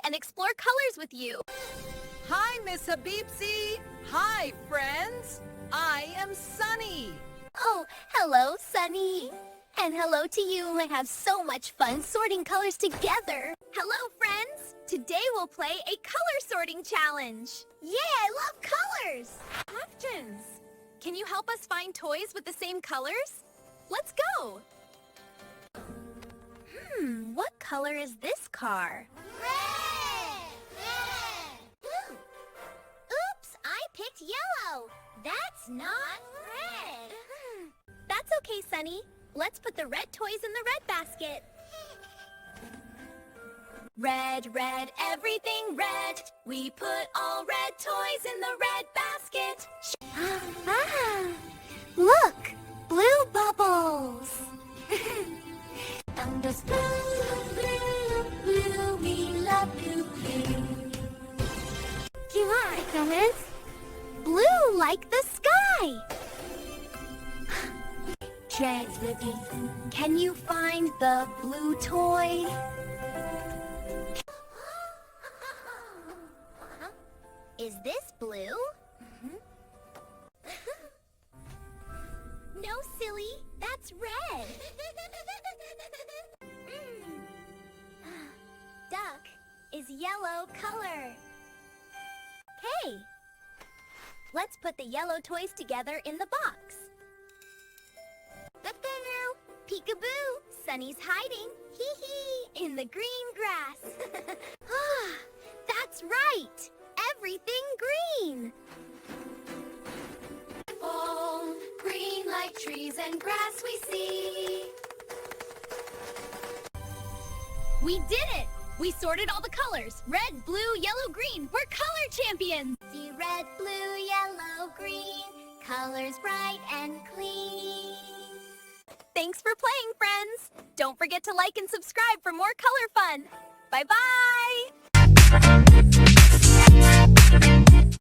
and explore colors with you. Hi, MissHabibsy. Hi, friends. I am Sunny. Oh, hello, Sunny. And hello to you. I have so much fun sorting colors together. Hello, friends. Today we'll play a color sorting challenge. Yeah, I love colors. Questions. Can you help us find toys with the same colors? Let's go. What color is this car? Red! Red! Oops, I picked yellow. That's not red. That's okay, Sunny. Let's put the red toys in the red basket. Red, red, everything red. We put all red toys in the red basket. Look, blue bubbles. Those blue, blue, blue, we love blue, blue. Do you like them? Blue like the sky. Jazzy, can you find the blue toy? Is this blue? No, silly, that's red. Duck is yellow color. Okay, let's put the yellow toys together in the box. Peekaboo, Sunny's hiding, hee-hee, in the green grass. That's right, everything green. Oh, green like trees and grass we see. We did it! We sorted all the colors. Red, blue, yellow, green. We're color champions! See red, blue, yellow, green. Colors bright and clean. Thanks for playing, friends! Don't forget to like and subscribe for more color fun. Bye-bye!